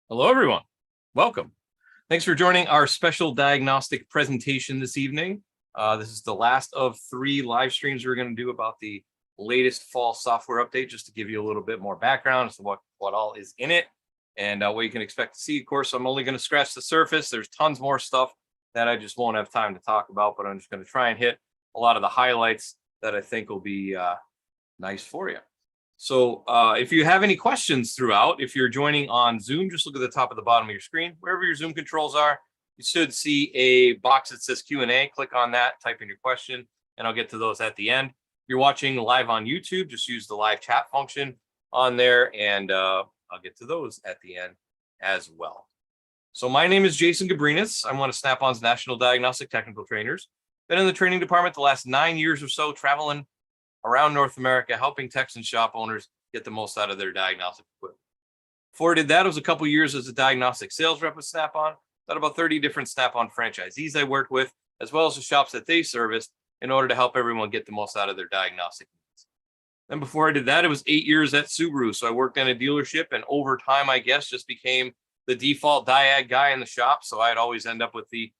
Hello, everyone. Welcome. Thanks for joining our special diagnostic presentation this evening. This is the last of 3 live streams we're going to do about the latest fall software update, just to give you a little bit more background as to what all is in it and what you can expect to see. Of course, I'm only going to scratch the surface. There's tons more stuff that I just won't have time to talk about, but I'm just going to try and hit a lot of the highlights that I think will be nice for you. So if you have any questions throughout, if you're joining on Zoom, just look at the top of the bottom of your screen. Wherever your Zoom controls are, you should see a box that says Q&A. Click on that, type in your question, and I'll get to those at the end. If you're watching live on YouTube, just use the live chat function on there, and I'll get to those at the end as well. So my name is Jason Gabrinas. I'm one of Snap-on's National Diagnostic Technical Trainers. Been in the training department the last 9 years or so, traveling around North America, helping techs and shop owners get the most out of their diagnostic equipment. Before I did that, it was a couple years as a diagnostic sales rep with Snap-on. Got about 30 different Snap-on franchisees I worked with, as well as the shops that they serviced, in order to help everyone get the most out of their diagnostic needs. Then before I did that, it was 8 years at Subaru. So I worked in a dealership, and over time, I guess, just became the default diag guy in the shop. So I'd always end up with the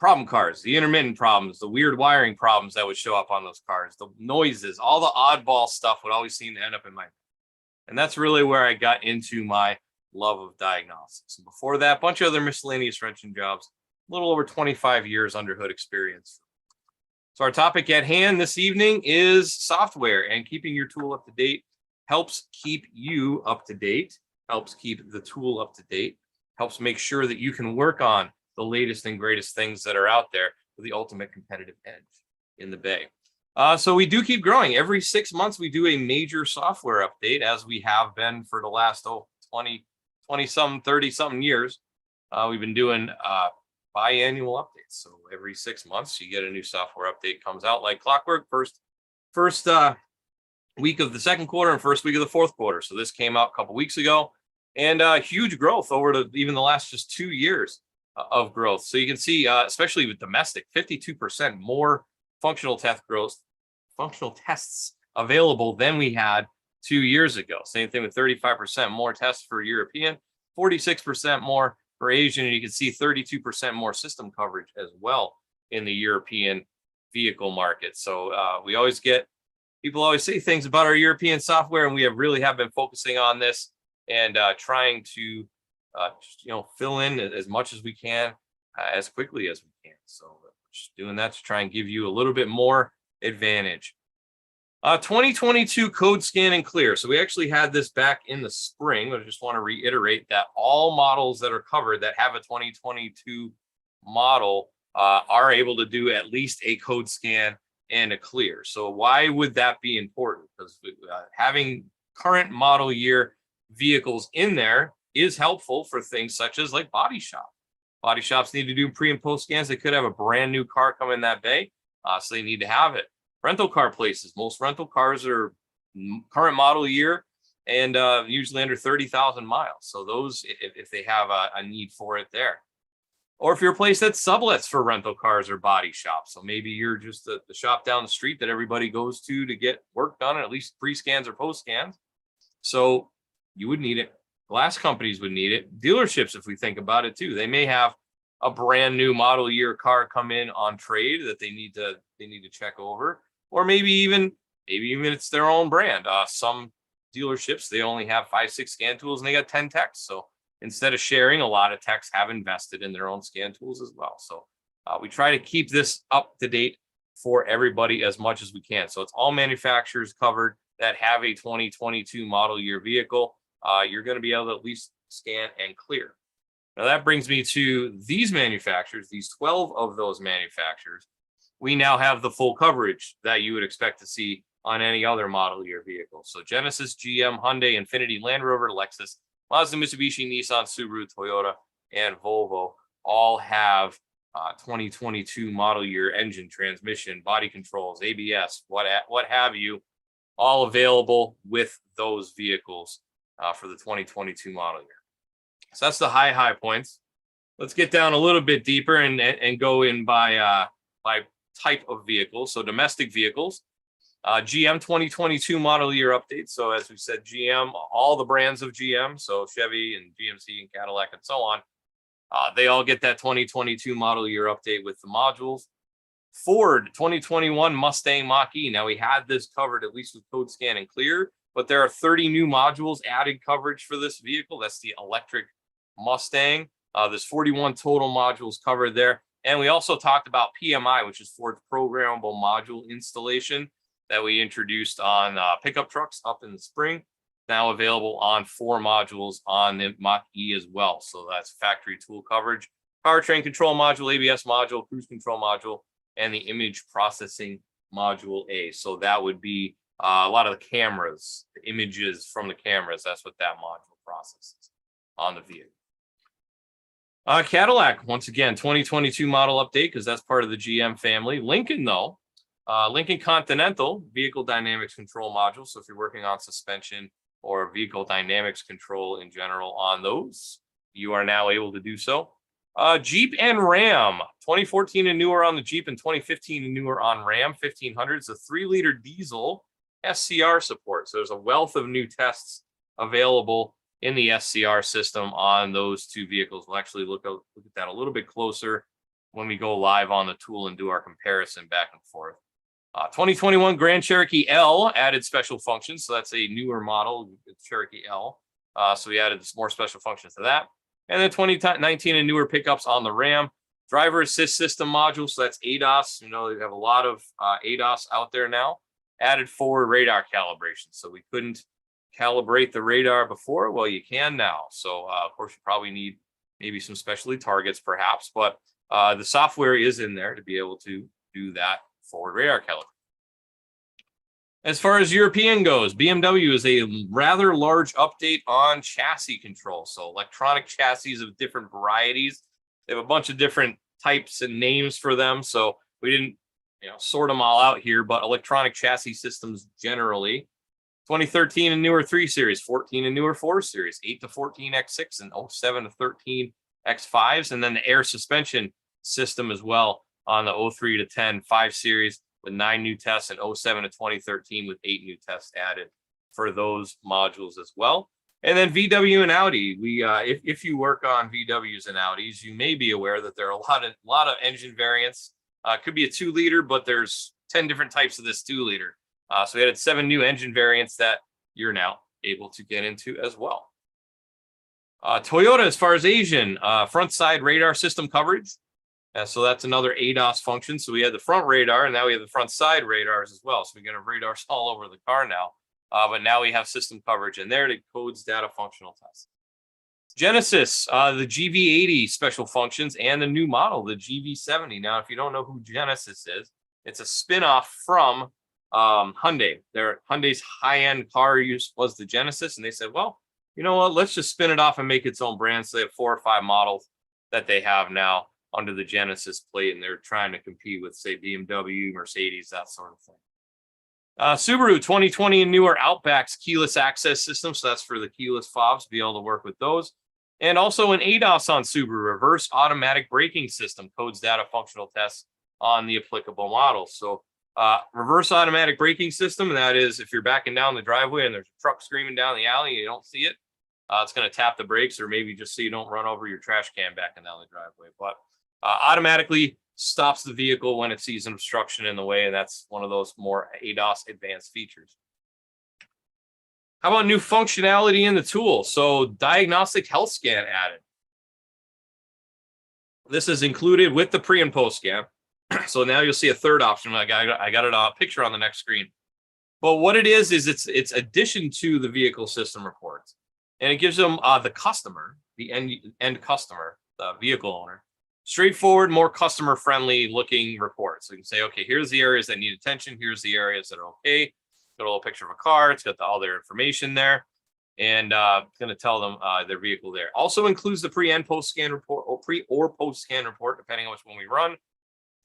problem cars, the intermittent problems, the weird wiring problems that would show up on those cars, the noises, all the oddball stuff would always seem to end up in my. And that's really where I got into my love of diagnostics. And before that, a bunch of other miscellaneous wrenching jobs, a little over 25 years under hood experience. So our topic at hand this evening is software, and keeping your tool up to date helps keep you up to date, helps keep the tool up to date, helps make sure that you can work on the latest and greatest things that are out there for the ultimate competitive edge in the Bay. So we do keep growing. Every 6 months, we do a major software update, as we have been for the last 20-some, 30-something years. We've been doing biannual updates. So every 6 months, you get a new software update comes out like clockwork. First week of the second quarter and first week of the fourth quarter. So this came out a couple weeks ago, and huge growth over even the last just 2 years of growth. So you can see, especially with domestic, 52% more functional tests available than we had 2 years ago. Same thing with 35% more tests for European, 46% more for Asian, and you can see 32% more system coverage as well in the European vehicle market. So people always say things about our European software, and we really have been focusing on this and trying to fill in as much as we can, as quickly as we can. So just doing that to try and give you a little bit more advantage. 2022 code scan and clear. So we actually had this back in the spring, but I just want to reiterate that all models that are covered that have a 2022 model are able to do at least a code scan and a clear. So why would that be important? Because having current model year vehicles in there is helpful for things such as like body shop. Body shops need to do pre and post scans. They could have a brand new car come in that bay, so they need to have it. Rental car places. Most rental cars are current model year and usually under 30,000 miles. So those, if they have a need for it there. Or if you're a place that sublets for rental cars or body shops. So maybe you're just the shop down the street that everybody goes to get work done, at least pre-scans or post-scans. So you would need it. Glass companies would need it. Dealerships, if we think about it too, they may have a brand new model year car come in on trade that they need to check over, or maybe even it's their own brand. Some dealerships, they only have 5-6 scan tools and they got 10 techs. So instead of sharing, a lot of techs have invested in their own scan tools as well. So we try to keep this up to date for everybody as much as we can. So it's all manufacturers covered that have a 2022 model year vehicle. You're going to be able to at least scan and clear. Now that brings me to these manufacturers, these 12 of those manufacturers. We now have the full coverage that you would expect to see on any other model year vehicle. So Genesis, GM, Hyundai, Infiniti, Land Rover, Lexus, Mazda, Mitsubishi, Nissan, Subaru, Toyota, and Volvo all have 2022 model year engine, transmission, body controls, ABS, what have you, all available with those vehicles for the 2022 model year. So that's the high points. Let's get down a little bit deeper and go in by type of vehicle. So domestic vehicles. GM 2022 model year update. So as we said, GM, all the brands of GM, so Chevy and GMC and Cadillac and so on, they all get that 2022 model year update with the modules. Ford 2021 Mustang Mach-E. Now we had this covered at least with Code Scan and Clear, but there are 30 new modules added coverage for this vehicle. That's the electric Mustang. There's 41 total modules covered there. And we also talked about PMI, which is Ford's programmable module installation that we introduced on pickup trucks up in the spring. Now available on 4 modules on the Mach-E as well. So that's factory tool coverage, powertrain control module, ABS module, cruise control module, and the image processing module A. So that would be a lot of the cameras, the images from the cameras. That's what that module processes on the vehicle. Cadillac, once again, 2022 model update because that's part of the GM family. Lincoln, though, Lincoln Continental vehicle dynamics control module. So if you're working on suspension or vehicle dynamics control in general on those, you are now able to do so. Jeep and Ram, 2014 and newer on the Jeep and 2015 and newer on Ram 1500s, a 3-liter diesel SCR support. So there's a wealth of new tests available in the SCR system on those 2 vehicles. We'll actually look at that a little bit closer when we go live on the tool and do our comparison back and forth. 2021 Grand Cherokee L added special functions. So that's a newer model, Cherokee L. So we added more special functions to that. And then 2019 and newer pickups on the Ram. Driver assist system module. So that's ADAS. You know, we have a lot of ADAS out there now. Added forward radar calibration. So we couldn't calibrate the radar before. Well, you can now. So of course, you probably need maybe some specialty targets perhaps, but the software is in there to be able to do that forward radar calibration. As far as European goes, BMW is a rather large update on chassis control. So electronic chassis of different varieties. They have a bunch of different types and names for them. So we didn't sort them all out here, but electronic chassis systems generally. 2013 and newer 3 Series, 14 and newer 4 Series, 8 to 14 X6 and 07 to 13 X5s, and then the air suspension system as well on the 03 to 10 5 Series with 9 new tests and 07 to 2013 with 8 new tests added for those modules as well. And then VW and Audi. If you work on VWs and Audis, you may be aware that there are a lot of engine variants. Could be a 2-liter, but there's 10 different types of this 2-liter. So we added 7 new engine variants that you're now able to get into as well. Toyota, as far as Asian, front side radar system coverage. So that's another ADAS function. So we had the front radar, and now we have the front side radars as well. So we got radars all over the car now. But now we have system coverage in there that codes data functional tests. Genesis, the GV80 special functions, and the new model, the GV70. Now, if you don't know who Genesis is, it's a spinoff from Hyundai. Hyundai's high-end car use was the Genesis, and they said, well, you know what, let's just spin it off and make its own brand. So they have 4 or 5 models that they have now under the Genesis plate, and they're trying to compete with, say, BMW, Mercedes, that sort of thing. Subaru 2020 and newer Outback's keyless access system. So that's for the keyless fobs, be able to work with those. And also an ADAS on Subaru, reverse automatic braking system, codes data functional tests on the applicable models. So reverse automatic braking system, and that is if you're backing down the driveway and there's a truck screaming down the alley and you don't see it, it's going to tap the brakes, or maybe just so you don't run over your trash can backing down the driveway. But automatically stops the vehicle when it sees an obstruction in the way, and that's one of those more ADAS advanced features. How about new functionality in the tool? So diagnostic health scan added. This is included with the pre and post scan. So now you'll see a third option. I got it on a picture on the next screen. But what it is it's addition to the vehicle system reports, and it gives them the customer, the end customer, the vehicle owner, straightforward, more customer friendly looking reports. So you can say, okay, here's the areas that need attention. Here's the areas that are okay. Got a little picture of a car. It's got all their information there, and it's going to tell them their vehicle there. Also includes the pre and post scan report, or pre or post scan report, depending on which one we run,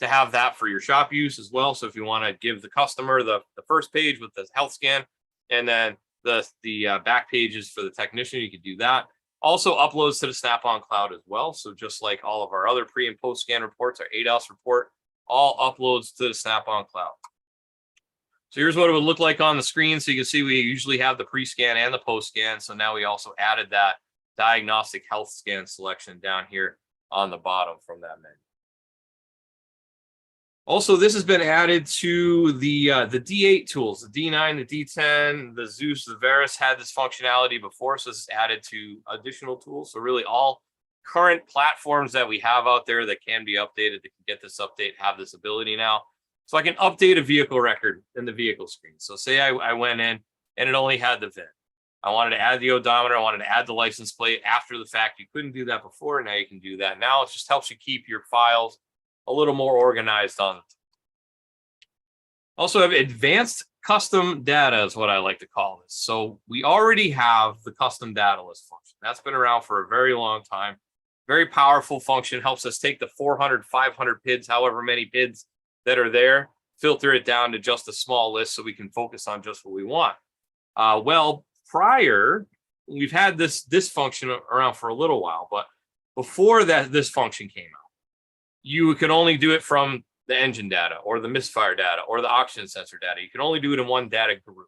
to have that for your shop use as well. So if you want to give the customer the first page with the health scan, and then the back pages for the technician, you could do that. Also uploads to the Snap-on cloud as well. So just like all of our other pre and post scan reports, our ADAS report, all uploads to the Snap-on cloud. So here's what it would look like on the screen. So you can see we usually have the pre-scan and the post-scan. So now we also added that diagnostic health scan selection down here on the bottom from that menu. Also, this has been added to the D8 tools, the D9, the D10, the Zeus, the Verus had this functionality before. So this is added to additional tools. So really all current platforms that we have out there that can be updated, that can get this update, have this ability now. So I can update a vehicle record in the vehicle screen. So say I went in and it only had the VIN. I wanted to add the odometer. I wanted to add the license plate after the fact. You couldn't do that before. Now you can do that. Now it just helps you keep your files a little more organized on it. Also have advanced custom data is what I like to call this. So we already have the custom data list function. That's been around for a very long time. Very powerful function, helps us take the 400, 500 PIDs, however many PIDs that are there, filter it down to just a small list so we can focus on just what we want. Well, prior, we've had this function around for a little while, but before that, this function came out, you could only do it from the engine data or the misfire data or the oxygen sensor data. You can only do it in one data group.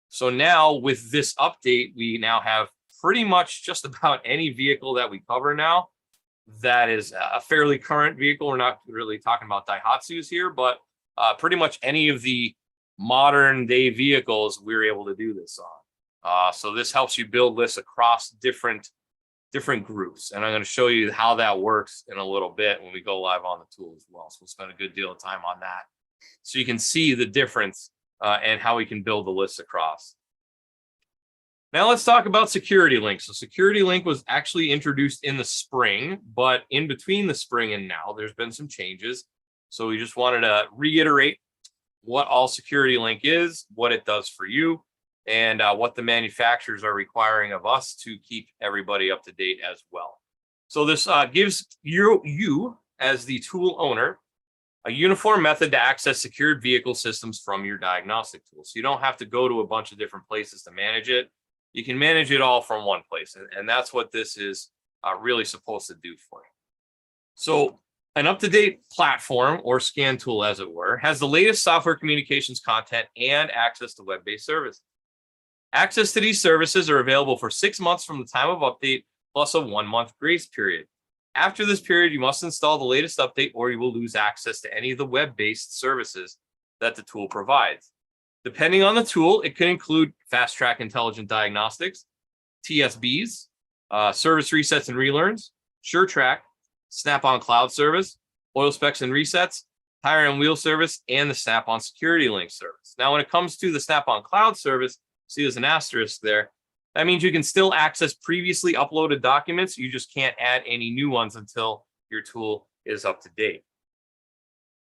So now with this update, we now have pretty much just about any vehicle that we cover now that is a fairly current vehicle. We're not really talking about Daihatsus here, but pretty much any of the modern day vehicles we're able to do this on. So this helps you build lists across different groups. And I'm going to show you how that works in a little bit when we go live on the tool as well. So we'll spend a good deal of time on that. So you can see the difference and how we can build the lists across. Now let's talk about Security Link. So Security Link was actually introduced in the spring, but in between the spring and now, there's been some changes. So we just wanted to reiterate what all Security Link is, what it does for you, and what the manufacturers are requiring of us to keep everybody up to date as well. So this gives you as the tool owner a uniform method to access secured vehicle systems from your diagnostic tool. So you don't have to go to a bunch of different places to manage it. You can manage it all from one place. And that's what this is really supposed to do for you. So an up-to-date platform or scan tool, as it were, has the latest software communications content and access to web-based services. Access to these services are available for 6 months from the time of update, plus a 1-month grace period. After this period, you must install the latest update or you will lose access to any of the web-based services that the tool provides. Depending on the tool, it can include Fast Track Intelligent Diagnostics, TSBs, service resets and relearns, SureTrack, Snap-on Cloud Service, Oil Specs and Resets, Tire and Wheel Service, and the Snap-on Security Link Service. Now, when it comes to the Snap-on Cloud Service, see there's an asterisk there. That means you can still access previously uploaded documents. You just can't add any new ones until your tool is up to date.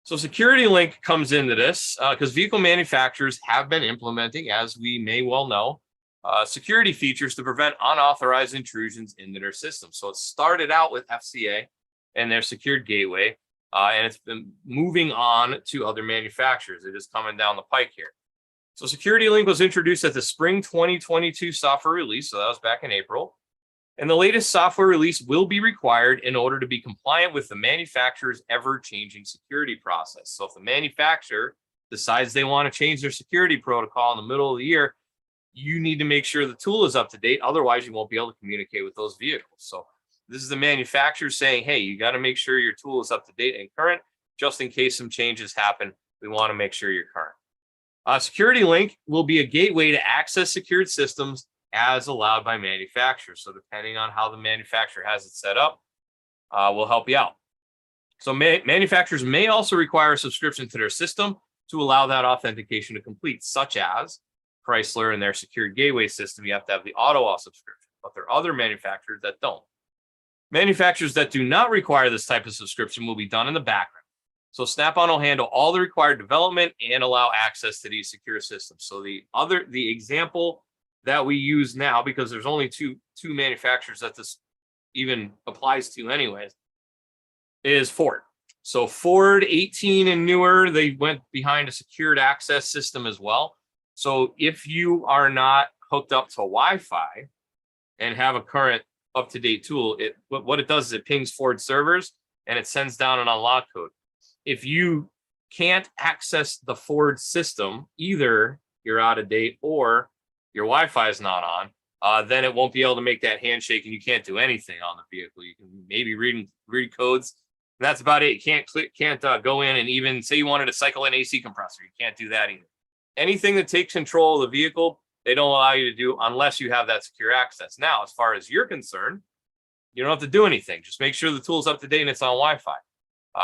So Security Link comes into this because vehicle manufacturers have been implementing, as we may well know, security features to prevent unauthorized intrusions into their system. So it started out with FCA and their secured gateway, and it's been moving on to other manufacturers. It is coming down the pike here. So Security Link was introduced at the spring 2022 software release. So that was back in April. And the latest software release will be required in order to be compliant with the manufacturer's ever-changing security process. So if the manufacturer decides they want to change their security protocol in the middle of the year, you need to make sure the tool is up to date. Otherwise, you won't be able to communicate with those vehicles. So this is the manufacturer saying, hey, you got to make sure your tool is up to date and current. Just in case some changes happen, we want to make sure you're current. Security Link will be a gateway to access secured systems as allowed by manufacturers. So depending on how the manufacturer has it set up, we'll help you out. So manufacturers may also require a subscription to their system to allow that authentication to complete, such as Chrysler and their secured gateway system. You have to have the auto-auth subscription, but there are other manufacturers that don't. Manufacturers that do not require this type of subscription will be done in the background. So Snap-on will handle all the required development and allow access to these secure systems. So the example that we use now, because there's only two manufacturers that this even applies to anyways, is Ford. So Ford 18 and newer, they went behind a secured access system as well. So if you are not hooked up to Wi-Fi and have a current up-to-date tool, what it does is it pings Ford servers and it sends down an unlock code. If you can't access the Ford system, either you're out of date or your Wi-Fi is not on, then it won't be able to make that handshake and you can't do anything on the vehicle. You can maybe read codes. And that's about it. You can't go in and even say you wanted to cycle an AC compressor. You can't do that either. Anything that takes control of the vehicle, they don't allow you to do unless you have that secure access. Now, as far as you're concerned, you don't have to do anything. Just make sure the tool's up to date and it's on Wi-Fi.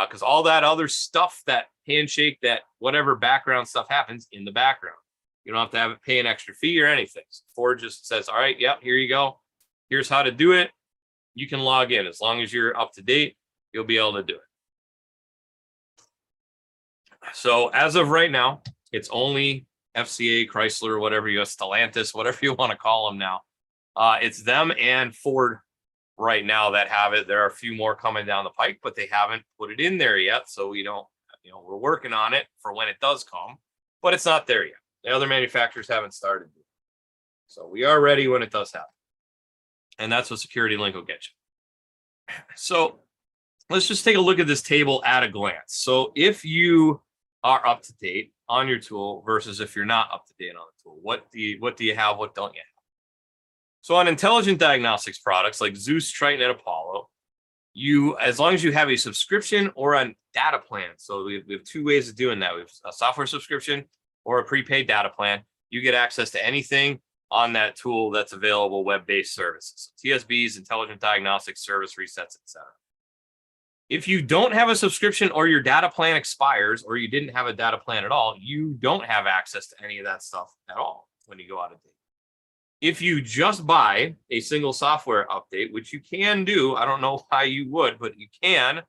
Because all that other stuff, that handshake, that whatever background stuff happens in the background. You don't have to pay an extra fee or anything. So Ford just says, all right, yep, here you go. Here's how to do it. You can log in. As long as you're up to date, you'll be able to do it. So as of right now, it's only FCA, Chrysler, whatever you, Stellantis, whatever you want to call them now. It's them and Ford right now that have it. There are a few more coming down the pike, but they haven't put it in there yet. So we don't, we're working on it for when it does come, but it's not there yet. The other manufacturers haven't started. So we are ready when it does happen. And that's what Security Link will get you. So let's just take a look at this table at a glance. So if you are up to date on your tool versus if you're not up to date on the tool, what do you have? What don't you have? So on intelligent diagnostics products like Zeus, Triton, and Apollo, as long as you have a subscription or a data plan. So we have two ways of doing that. We have a software subscription or a prepaid data plan. You get access to anything on that tool that's available, web-based services, TSBs, intelligent diagnostics, service resets, etc. If you don't have a subscription or your data plan expires or you didn't have a data plan at all, you don't have access to any of that stuff at all when you go out of date. If you just buy a single software update, which you can do, I don't know why you would, but you can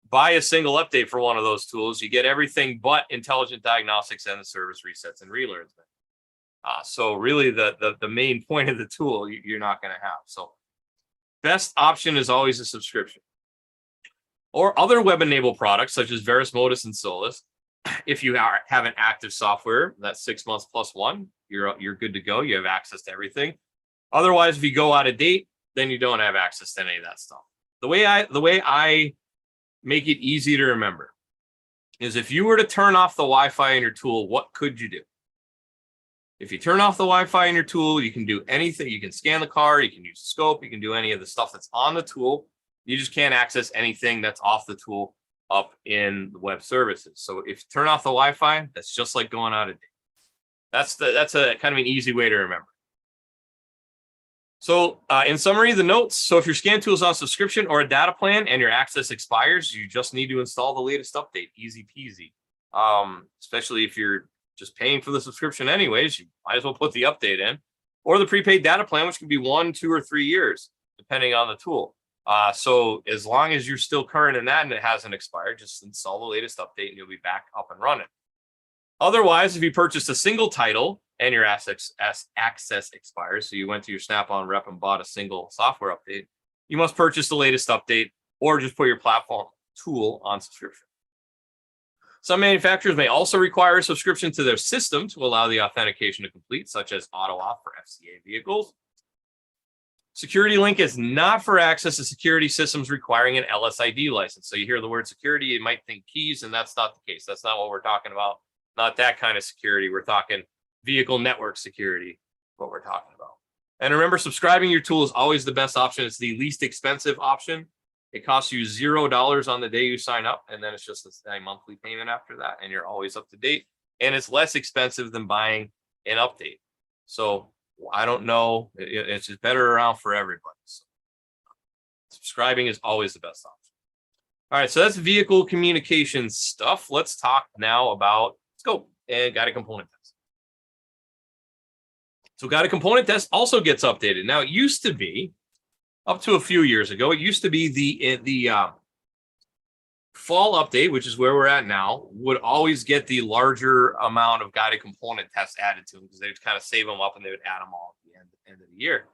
buy a single update for one of those tools. You get everything but intelligent diagnostics and the service resets and relearns. So really the main point of the tool you're not going to have. So best option is always a subscription. Or other web-enabled products such as Veris, Modus, and Solus. If you have an active software, that's 6 months plus one, you're good to go. You have access to everything. Otherwise, if you go out of date, then you don't have access to any of that stuff. The way I make it easy to remember is if you were to turn off the Wi-Fi in your tool, what could you do? If you turn off the Wi-Fi in your tool, you can do anything. You can scan the car, you can use the scope, you can do any of the stuff that's on the tool. You just can't access anything that's off the tool up in the web services. So if you turn off the Wi-Fi, that's just like going out of date. That's a kind of an easy way to remember. So in summary, the notes. So if your scan tool is on subscription or a data plan and your access expires, you just need to install the latest update. Easy peasy. Especially if you're just paying for the subscription anyways, you might as well put the update in. Or the prepaid data plan, which can be 1, 2, or 3 years, depending on the tool. So as long as you're still current in that and it hasn't expired, just install the latest update and you'll be back up and running. Otherwise, if you purchased a single title and your access expires, so you went to your Snap-on rep and bought a single software update, you must purchase the latest update or just put your platform tool on subscription. Some manufacturers may also require a subscription to their system to allow the authentication to complete, such as AutoAuth for FCA vehicles. Security Link is not for access to security systems requiring an LSID license. So you hear the word security, you might think keys, and that's not the case. That's not what we're talking about. Not that kind of security. We're talking vehicle network security, what we're talking about. And remember, subscribing your tool is always the best option. It's the least expensive option. It costs you $0 on the day you sign up, and then it's just a monthly payment after that, and you're always up to date. And it's less expensive than buying an update. So I don't know. It's just better around for everybody. So subscribing is always the best option. All right, so that's vehicle communication stuff. Let's talk now about scope and guided component test. So guided component test also gets updated. Now, it used to be, up to a few years ago, it used to be the fall update, which is where we're at now, would always get the larger amount of guided component tests added to them because they would kind of save them up and they would add them all at the end of the year.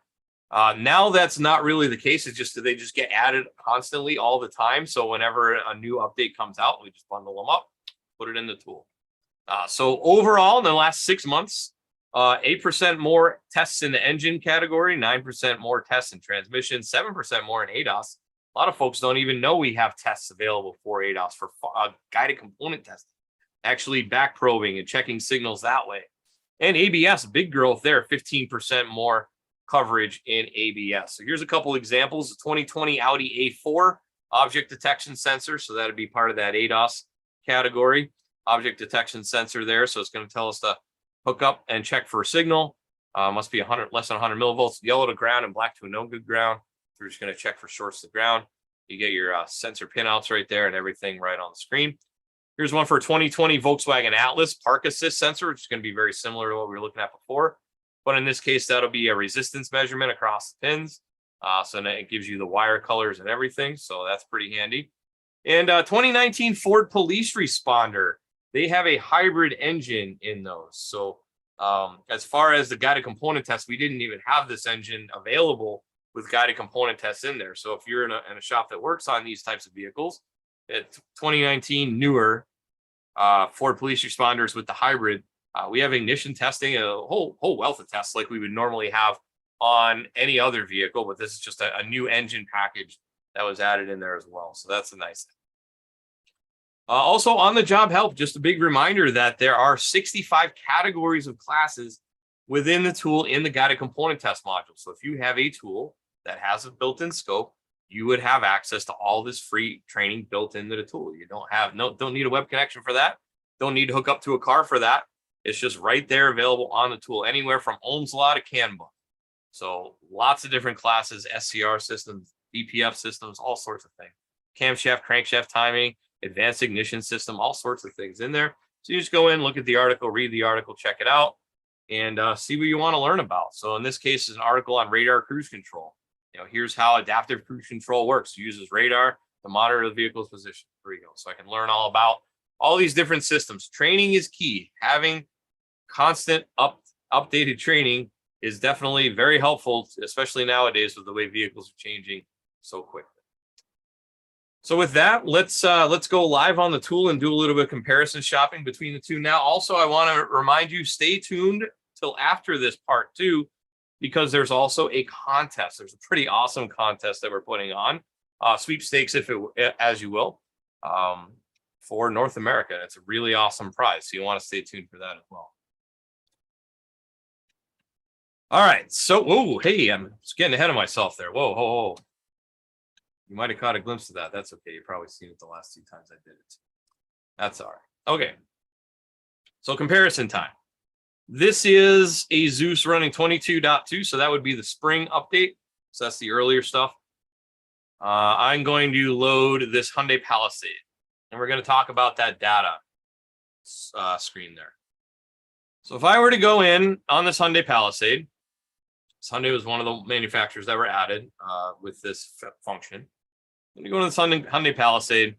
Now that's not really the case. It's just that they just get added constantly all the time. So whenever a new update comes out, we just bundle them up, put it in the tool. So overall, in the last 6 months, 8% more tests in the engine category, 9% more tests in transmission, 7% more in ADAS. A lot of folks don't even know we have tests available for ADAS for guided component testing. actually back probing and checking signals that way. And ABS, big growth there, 15% more coverage in ABS. So here's a couple examples. The 2020 Audi A4 object detection sensor. So that'd be part of that ADAS category. Object detection sensor there. So it's going to tell us to hook up and check for a signal. Must be less than 100 millivolts, yellow to ground and black to a no good ground. We're just going to check for shorts to ground. You get your sensor pinouts right there and everything right on the screen. Here's one for 2020 Volkswagen Atlas park assist sensor, which is going to be very similar to what we were looking at before. But in this case, that'll be a resistance measurement across the pins. So then it gives you the wire colors and everything. So that's pretty handy. And 2019 Ford Police Responder, they have a hybrid engine in those. So as far as the guided component test, we didn't even have this engine available with guided component tests in there. So if you're in a shop that works on these types of vehicles, it's 2019 newer Ford Police Responders with the hybrid, we have ignition testing, a whole wealth of tests like we would normally have on any other vehicle, but this is just a new engine package that was added in there as well. So that's a nice thing. Also on the job help, just a big reminder that there are 65 categories of classes within the tool in the guided component test module. So if you have a tool that has a built-in scope, you would have access to all this free training built into the tool. You don't need a web connection for that. Don't need to hook up to a car for that. It's just right there available on the tool, anywhere from Ohm's Law to CAN book. So lots of different classes, SCR systems, BPF systems, all sorts of things. Camshaft, crankshaft timing, advanced ignition system, all sorts of things in there. So you just go in, look at the article, read the article, check it out, and see what you want to learn about. So in this case, is an article on radar cruise control. Here's how adaptive cruise control works. It uses radar to monitor the vehicle's position. There you go. So I can learn all about all these different systems. Training is key. Having constant updated training is definitely very helpful, especially nowadays with the way vehicles are changing so quickly. So with that, let's go live on the tool and do a little bit of comparison shopping between the two. Now, also, I want to remind you, stay tuned till after this part two, because there's also a contest. There's a pretty awesome contest that we're putting on, sweepstakes, as you will, for North America. It's a really awesome prize, so you want to stay tuned for that as well. All right, so, whoa, hey, I'm just getting ahead of myself there. Whoa. You might have caught a glimpse of that. That's okay. You've probably seen it the last 2 times I did it. That's all right. Okay. So comparison time. This is a Zeus running 22.2. So that would be the spring update. So that's the earlier stuff. I'm going to load this Hyundai Palisade. And we're going to talk about that data screen there. So if I were to go in on this Hyundai Palisade, Hyundai was one of the manufacturers that were added with this function. I'm going to go to the Hyundai Palisade,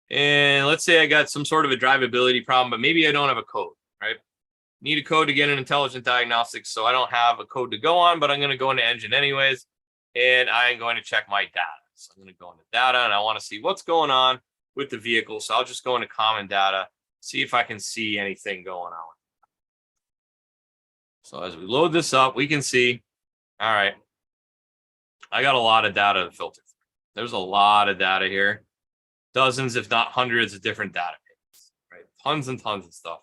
and let's say I got some sort of a drivability problem, but maybe I don't have a code, right? Need a code to get an intelligent diagnostics, so I don't have a code to go on, but I'm going to go into engine anyways, and I'm going to check my data. So I'm going to go into data, and I want to see what's going on with the vehicle. So I'll just go into common data, see if I can see anything going on. So as we load this up, we can see, all right, I got a lot of data to filter through. There's a lot of data here. Dozens, if not hundreds of different data pages, right? Tons and tons of stuff.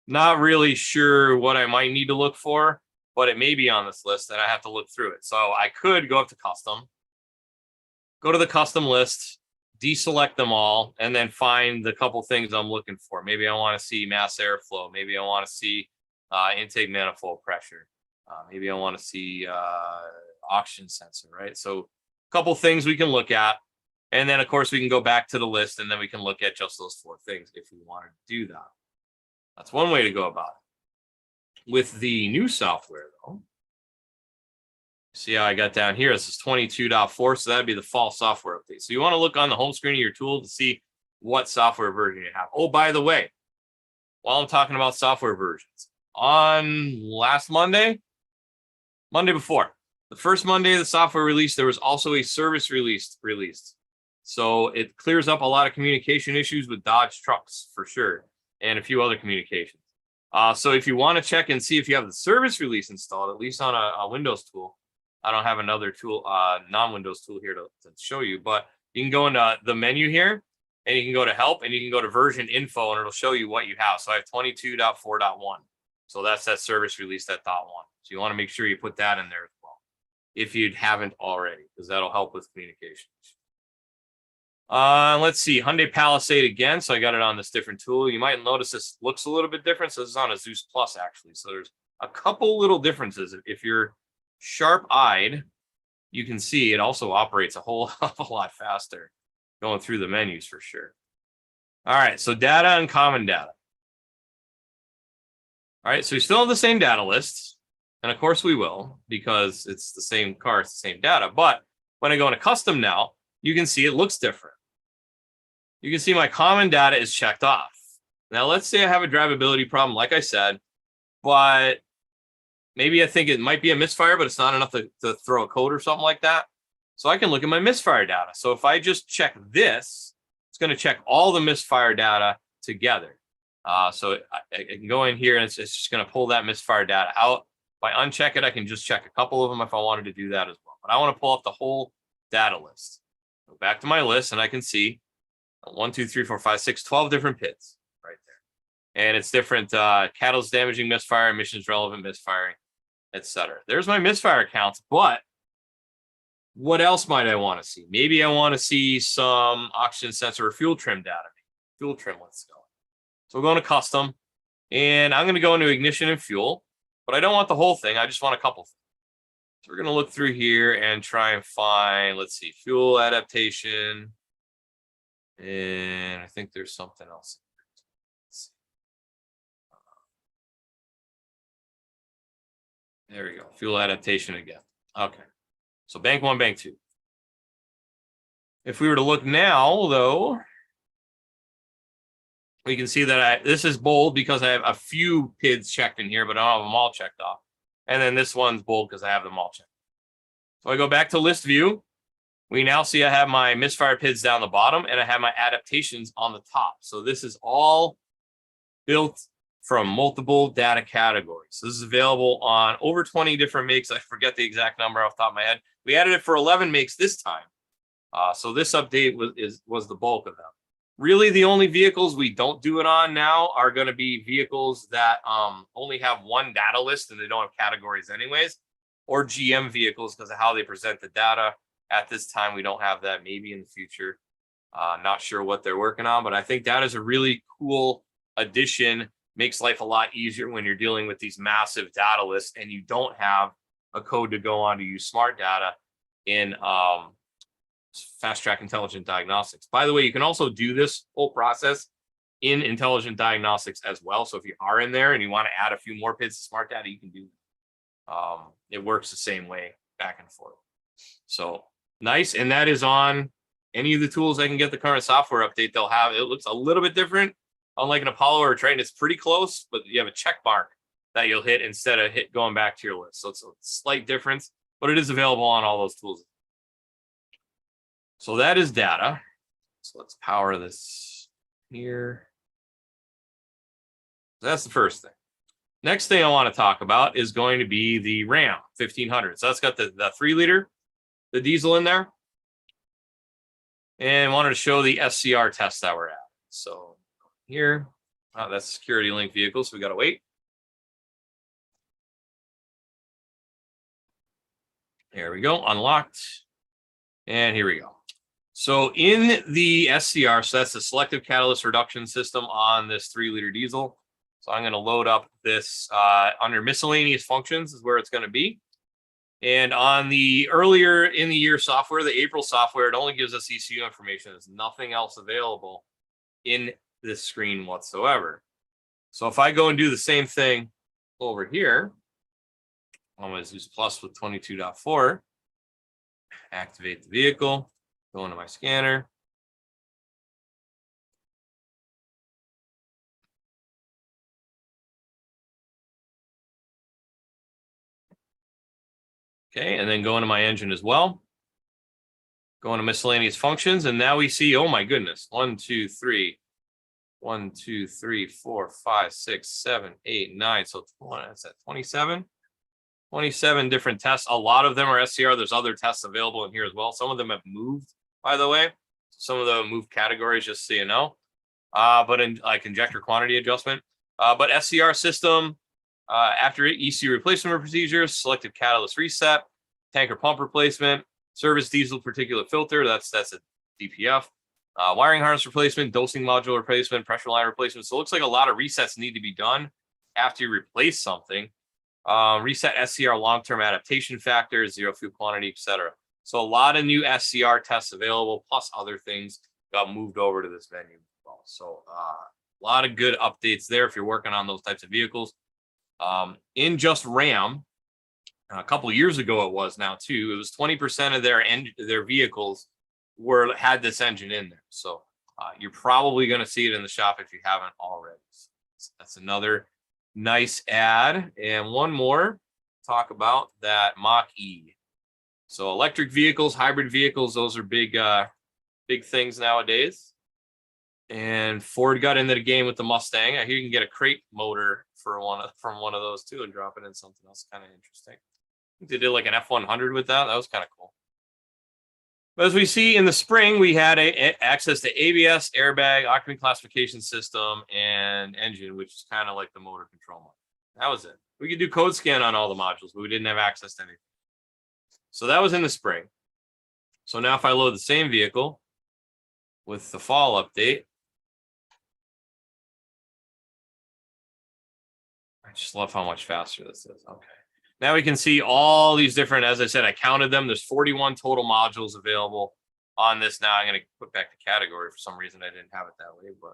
Not really sure what I might need to look for, but it may be on this list and I have to look through it. So I could go up to custom, go to the custom list, deselect them all, and then find the couple things I'm looking for. Maybe I want to see mass airflow. Maybe I want to see intake manifold pressure. Maybe I want to see oxygen sensor, right? So a couple things we can look at. And then, of course, we can go back to the list and then we can look at just those 4 things if we wanted to do that. That's one way to go about it. With the new software, though, see how I got down here? This is 22.4, so that'd be the fall software update. So you want to look on the home screen of your tool to see what software version you have. Oh, by the way, while I'm talking about software versions, on last Monday before, the first Monday of the software release, there was also a service released. So it clears up a lot of communication issues with Dodge trucks for sure, and a few other communications. So if you want to check and see if you have the service release installed, at least on a Windows tool, I don't have another tool, non-Windows tool here to show you, but you can go into the menu here and you can go to help and you can go to version info and it'll show you what you have. So I have 22.4.1. So that's that service release, that .1. So you want to make sure you put that in there as well, if you haven't already, because that'll help with communication. Let's see, Hyundai Palisade again. So I got it on this different tool. You might notice this looks a little bit different. So this is on a Zeus Plus actually. So there's a couple little differences. If you're sharp-eyed, you can see it also operates a whole lot faster going through the menus for sure. All right, so data and common data. All right, so we still have the same data lists. And of course we will, because it's the same car, it's the same data. But when I go into custom now, you can see it looks different. You can see my common data is checked off. Now, let's say I have a drivability problem, like I said, but maybe I think it might be a misfire, but it's not enough to throw a code or something like that. So I can look at my misfire data. So if I just check this, it's going to check all the misfire data together. So I can go in here and it's just going to pull that misfire data out. If I uncheck it, I can just check a couple of them if I wanted to do that as well. But I want to pull up the whole data list. Go back to my list and I can see 1, 2, 3, 4, 5, 6, 12 different PIDs right there. And it's different catalyst damaging misfire, emissions relevant misfiring, etc. There's my misfire counts, but what else might I want to see? Maybe I want to see some oxygen sensor or fuel trim data. Fuel trim, let's go. So we're going to custom, and I'm going to go into ignition and fuel, but I don't want the whole thing. I just want a couple things. So we're going to look through here and try and find, let's see, fuel adaptation. And I think there's something else. There we go. Fuel adaptation again. Okay. So bank 1, bank 2. If we were to look now, though, we can see that this is bold because I have a few PIDs checked in here, but I don't have them all checked off. And then this one's bold because I have them all checked. So I go back to list view. We now see I have my misfire PIDs down the bottom and I have my adaptations on the top. So this is all built from multiple data categories. So this is available on over 20 different makes. I forget the exact number off the top of my head. We added it for 11 makes this time. So this update was the bulk of them. Really, the only vehicles we don't do it on now are going to be vehicles that only have one data list and they don't have categories anyways, or GM vehicles because of how they present the data. At this time, we don't have that. Maybe in the future. Not sure what they're working on, but I think that is a really cool addition. Makes life a lot easier when you're dealing with these massive data lists and you don't have a code to go on to use smart data in Fast Track Intelligent Diagnostics. By the way, you can also do this whole process in Intelligent Diagnostics as well. So if you are in there and you want to add a few more PIDs to smart data, you can do that. It works the same way back and forth. So nice. And that is on any of the tools I can get the current software update they'll have. It looks a little bit different. Unlike an Apollo or a Triton, it's pretty close, but you have a check mark that you'll hit instead of going back to your list. So it's a slight difference, but it is available on all those tools. So that is data. So let's power this here. So that's the first thing. Next thing I want to talk about is going to be the Ram 1500. So that's got the 3 liter, the diesel in there. And wanted to show the SCR test that we're at. So here, that's a security link vehicle, so we got to wait. There we go, unlocked. And here we go. So in the SCR, so that's the selective catalyst reduction system on this 3 liter diesel. So I'm going to load up this under miscellaneous functions is where it's going to be. And on the earlier in the year software, the April software, it only gives us ECU information. There's nothing else available in this screen whatsoever. So if I go and do the same thing over here on my Zeus Plus with 22.4, activate the vehicle, go into my scanner. Okay, and then go into my engine as well. Go into miscellaneous functions, and now we see, oh my goodness, 1, 2, 3, 1, 2, 3, 4, 5, 6, 7, 8, 9. So that's at 27. 27 different tests. A lot of them are SCR. There's other tests available in here as well. Some of them have moved, by the way. Some of the move categories, just so you know. But in like injector quantity adjustment. But SCR system, after it, ECU replacement procedures, selective catalyst reset, tanker pump replacement, service diesel particulate filter, that's a DPF, wiring harness replacement, dosing module replacement, pressure line replacement. So it looks like a lot of resets need to be done after you replace something. Reset SCR long-term adaptation factors, zero fuel quantity, etc. So a lot of new SCR tests available, plus other things got moved over to this menu as well. So a lot of good updates there if you're working on those types of vehicles. In just Ram, a couple years ago it was now too, it was 20% of their vehicles had this engine in there. So you're probably going to see it in the shop if you haven't already. So that's another nice ad. And one more, talk about that Mach-E. So electric vehicles, hybrid vehicles, those are big things nowadays. And Ford got into the game with the Mustang. I hear you can get a crate motor from one of those too and drop it in something else kind of interesting. I think they did like an F100 with that. That was kind of cool. But as we see in the spring, we had access to ABS, airbag, occupant classification system, and engine, which is kind of like the motor control module. That was it. We could do code scan on all the modules, but we didn't have access to anything. So that was in the spring. So now if I load the same vehicle with the fall update, I just love how much faster this is. Okay. Now we can see all these different, as I said, I counted them. There's 41 total modules available on this now. I'm going to put back the category. For some reason, I didn't have it that way. But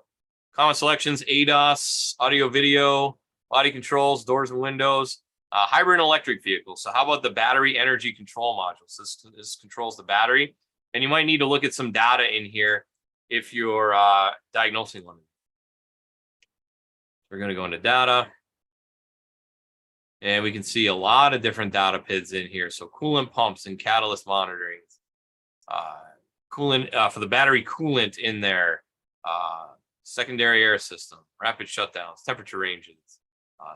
common selections, ADAS, audio, video, body controls, doors and windows, hybrid and electric vehicles. So how about the battery energy control modules? This controls the battery. And you might need to look at some data in here if you're diagnosing one. We're going to go into data. And we can see a lot of different data PIDs in here. So coolant pumps and catalyst monitoring, coolant for the battery coolant in there, secondary air system, rapid shutdowns, temperature ranges,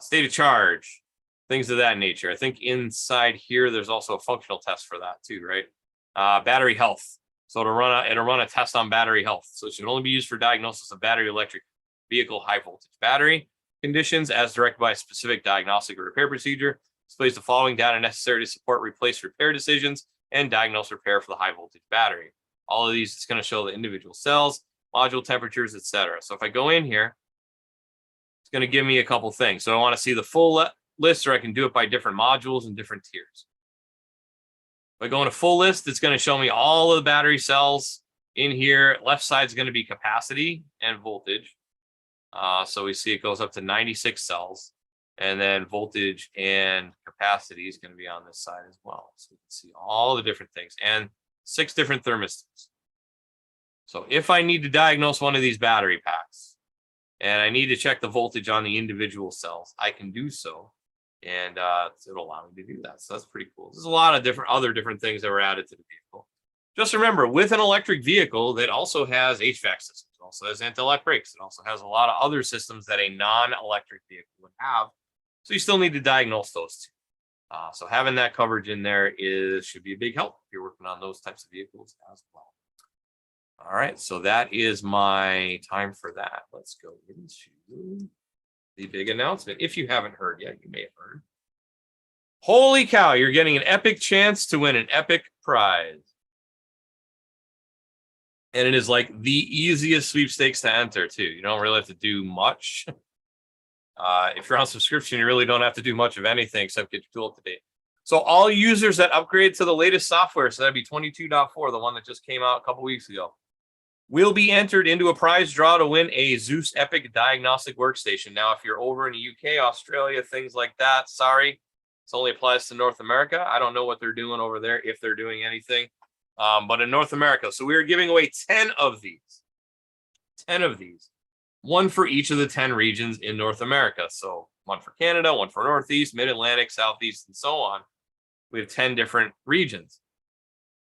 state of charge, things of that nature. I think inside here, there's also a functional test for that too, right? Battery health. So it'll run a test on battery health. So it should only be used for diagnosis of battery electric vehicle high voltage battery conditions as directed by a specific diagnostic or repair procedure. Displays the following data necessary to support replace repair decisions and diagnose repair for the high voltage battery. All of these, it's going to show the individual cells, module temperatures, etc. So if I go in here, it's going to give me a couple things. So I want to see the full list, or I can do it by different modules and different tiers. If I go into full list, it's going to show me all of the battery cells in here. Left side is going to be capacity and voltage. So we see it goes up to 96 cells, and then voltage and capacity is going to be on this side as well. So you can see all the different things and 6 different thermistors. So if I need to diagnose one of these battery packs and I need to check the voltage on the individual cells, I can do so. And it'll allow me to do that. So that's pretty cool. There's a lot of other different things that were added to the vehicle. Just remember, with an electric vehicle that also has HVAC systems, it also has anti-lock brakes, it also has a lot of other systems that a non-electric vehicle would have. So you still need to diagnose those two. So having that coverage in there should be a big help if you're working on those types of vehicles as well. All right, so that is my time for that. Let's go into the big announcement. If you haven't heard yet, you may have heard. Holy cow, you're getting an epic chance to win an epic prize. And it is like the easiest sweepstakes to enter too. You don't really have to do much. If you're on subscription, you really don't have to do much of anything except get your tool up to date. So all users that upgrade to the latest software, so that'd be 22.4, the one that just came out a couple weeks ago, will be entered into a prize draw to win a Zeus Epic Diagnostic Workstation. Now, if you're over in the UK, Australia, things like that, sorry, it only applies to North America. I don't know what they're doing over there, if they're doing anything. But in North America, so we are giving away 10 of these. 10 of these. One for each of the 10 regions in North America. So one for Canada, one for Northeast, Mid-Atlantic, Southeast, and so on. We have 10 different regions.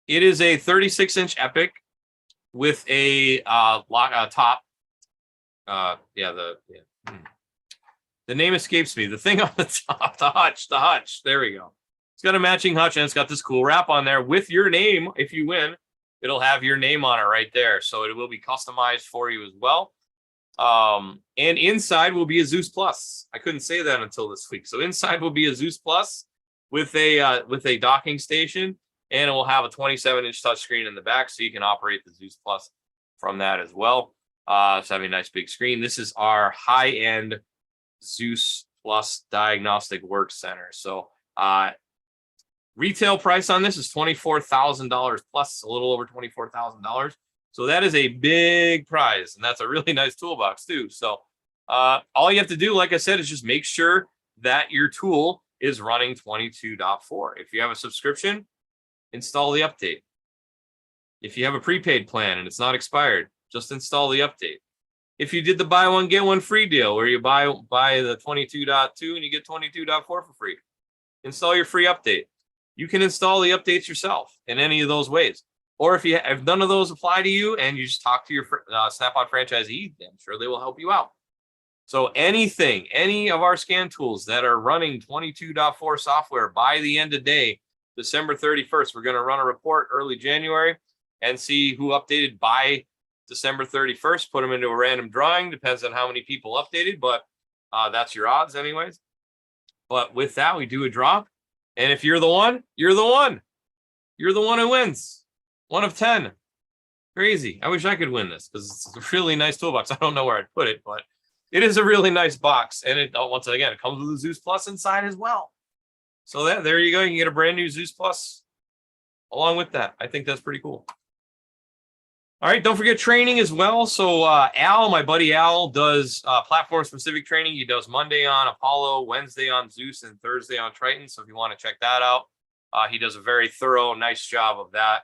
It is a 36-inch Epic with a top. The name escapes me. The thing on the top, the hutch. There we go. It's got a matching hutch, and it's got this cool wrap on there with your name if you win it'll have your name on it right there. So it will be customized for you as well. And inside will be a Zeus Plus. I couldn't say that until this week. So inside will be a Zeus Plus with a docking station, and it will have a 27-inch touchscreen in the back, so you can operate the Zeus Plus from that as well. It's having a nice big screen. This is our high-end Zeus Plus Diagnostic Work Center. So retail price on this is $24,000 plus, a little over $24,000. So that is a big prize, and that's a really nice toolbox too. So all you have to do, like I said, is just make sure that your tool is running 22.4. If you have a subscription, install the update. If you have a prepaid plan and it's not expired, just install the update. If you did the buy one, get one free deal where you buy the 22.2 and you get 22.4 for free, install your free update. You can install the updates yourself in any of those ways. Or if none of those apply to you and you just talk to your Snap-on franchisee, I'm sure they will help you out. So any of our scan tools that are running 22.4 software by the end of day, December 31st, we're going to run a report early January and see who updated by December 31st, put them into a random drawing, depends on how many people updated, but that's your odds anyways. But with that, we do a draw. And if you're the one, you're the one. You're the one who wins. 1 of 10. Crazy. I wish I could win this because it's a really nice toolbox. I don't know where I'd put it, but it is a really nice box. And it, once again, it comes with a Zeus Plus inside as well. So there you go. You can get a brand new Zeus Plus along with that. I think that's pretty cool. All right, don't forget training as well. So Al, my buddy Al, does platform-specific training. He does Monday on Apollo, Wednesday on Zeus, and Thursday on Triton. So if you want to check that out, he does a very thorough, nice job of that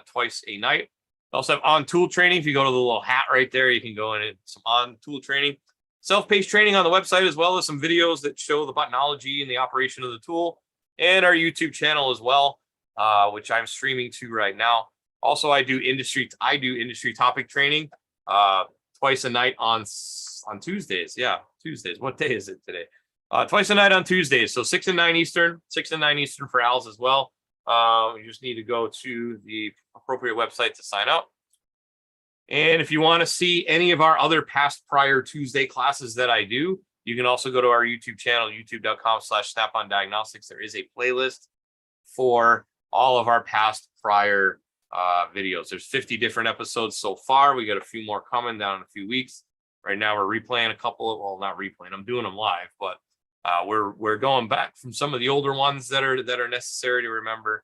twice a night. We also have on-tool training. If you go to the little hat right there, you can go in some on-tool training. Self-paced training on the website, as well as some videos that show the buttonology and the operation of the tool, and our YouTube channel as well, which I'm streaming to right now. Also, I do industry topic training twice a night on Tuesdays. Yeah, Tuesdays. What day is it today? Twice a night on Tuesdays. So 6 and 9 Eastern, 6 and 9 Eastern for Al's as well. You just need to go to the appropriate website to sign up. And if you want to see any of our other past prior Tuesday classes that I do, you can also go to our YouTube channel, youtube.com/Snap-on Diagnostics. There is a playlist for all of our past prior videos. There's 50 different episodes so far. We got a few more coming down in a few weeks. Right now we're replaying a couple of, well, not replaying, I'm doing them live, but we're going back from some of the older ones that are necessary to remember.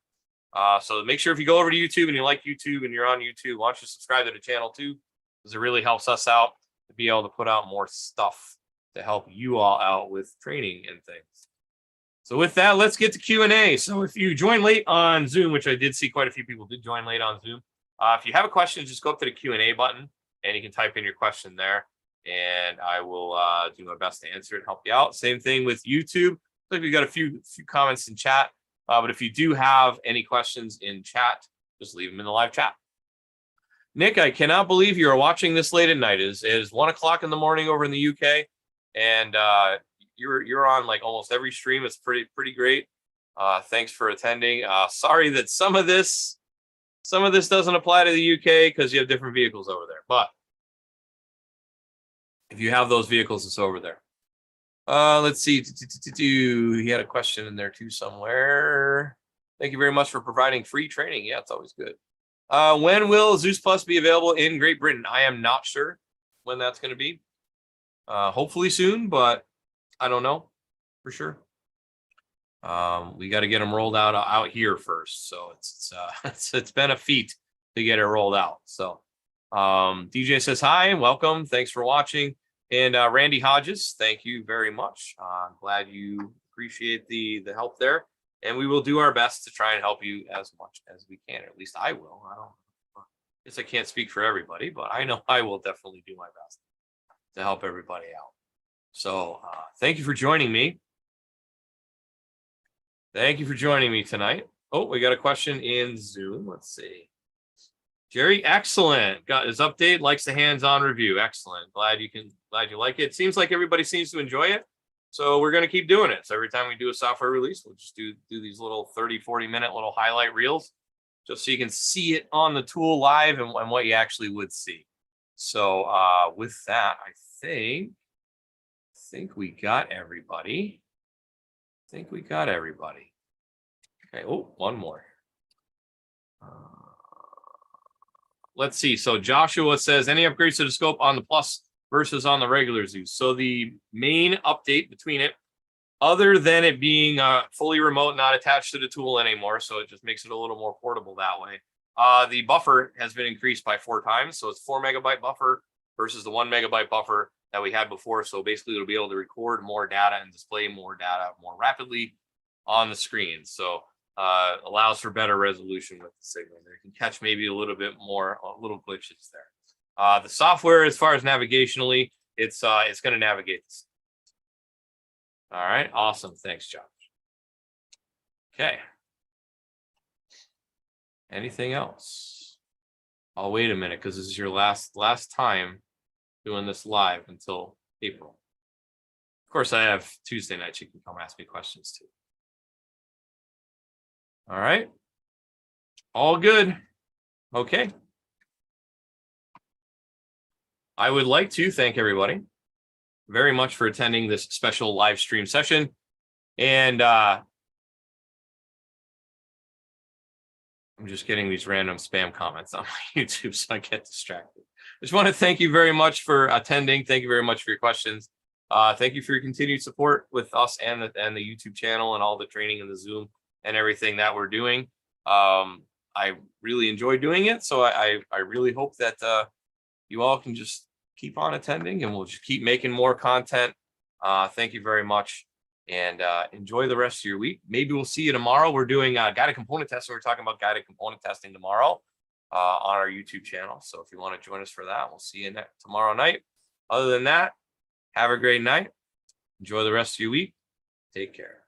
So make sure if you go over to YouTube and you like YouTube and you're on YouTube, why don't you subscribe to the channel too, because it really helps us out to be able to put out more stuff to help you all out with training and things. So with that, let's get to Q&A. So if you join late on Zoom, which I did see quite a few people did join late on Zoom, if you have a question, just go up to the Q&A button and you can type in your question there, and I will do my best to answer it and help you out. Same thing with YouTube. Looks like we got a few comments in chat, but if you do have any questions in chat, just leave them in the live chat. Nick, I cannot believe you are watching this late at night. It is 1 o'clock in the morning over in the UK, and you're on like almost every stream. It's pretty great. Thanks for attending. Sorry that some of this doesn't apply to the UK because you have different vehicles over there, but if you have those vehicles, it's over there. Let's see. He had a question in there too somewhere. Thank you very much for providing free training. Yeah, it's always good. When will Zeus Plus be available in Great Britain? I am not sure when that's going to be. Hopefully soon, but I don't know for sure. We got to get them rolled out here first. So it's been a feat to get it rolled out. So DJ says hi, welcome, thanks for watching. And Randy Hodges, thank you very much. Glad you appreciate the help there. And we will do our best to try and help you as much as we can. Or at least I will. I guess I can't speak for everybody, but I know I will definitely do my best to help everybody out. So thank you for joining me. Thank you for joining me tonight. Oh, we got a question in Zoom. Let's see. Jerry, excellent. Got his update, likes the hands-on review. Excellent. Glad you like it. Seems like everybody seems to enjoy it. So we're going to keep doing it. So every time we do a software release, we'll just do these little 30, 40-minute little highlight reels. just so you can see it on the tool live and what you actually would see. So with that, I think we got everybody. Okay. Oh, one more. Let's see. So Joshua says, any upgrades to the scope on the Plus versus on the regular Zeus? So the main update between it, other than it being fully remote, not attached to the tool anymore, so it just makes it a little more portable that way. The buffer has been increased by 4 times. So it's 4 megabyte buffer versus the 1 megabyte buffer that we had before. So basically it'll be able to record more data and display more data more rapidly on the screen. So allows for better resolution with the signal. There can catch maybe a little bit more, little glitches there. The software, as far as navigationally, it's going to navigate this. All right, awesome. Thanks, Josh. Okay. Anything else? I'll wait a minute because this is your last time doing this live until April. Of course, I have Tuesday nights. You can come ask me questions too. All right. All good. Okay. I would like to thank everybody very much for attending this special live stream session. And I'm just getting these random spam comments on my YouTube, so I get distracted. I just want to thank you very much for attending. Thank you very much for your questions. Thank you for your continued support with us and the YouTube channel and all the training and the Zoom and everything that we're doing. I really enjoy doing it. So I really hope that you all can just keep on attending, and we'll just keep making more content. Thank you very much, and enjoy the rest of your week. Maybe we'll see you tomorrow. We're doing guided component testing. We're talking about guided component testing tomorrow on our YouTube channel. So if you want to join us for that, we'll see you tomorrow night. Other than that, have a great night. Enjoy the rest of your week. Take care.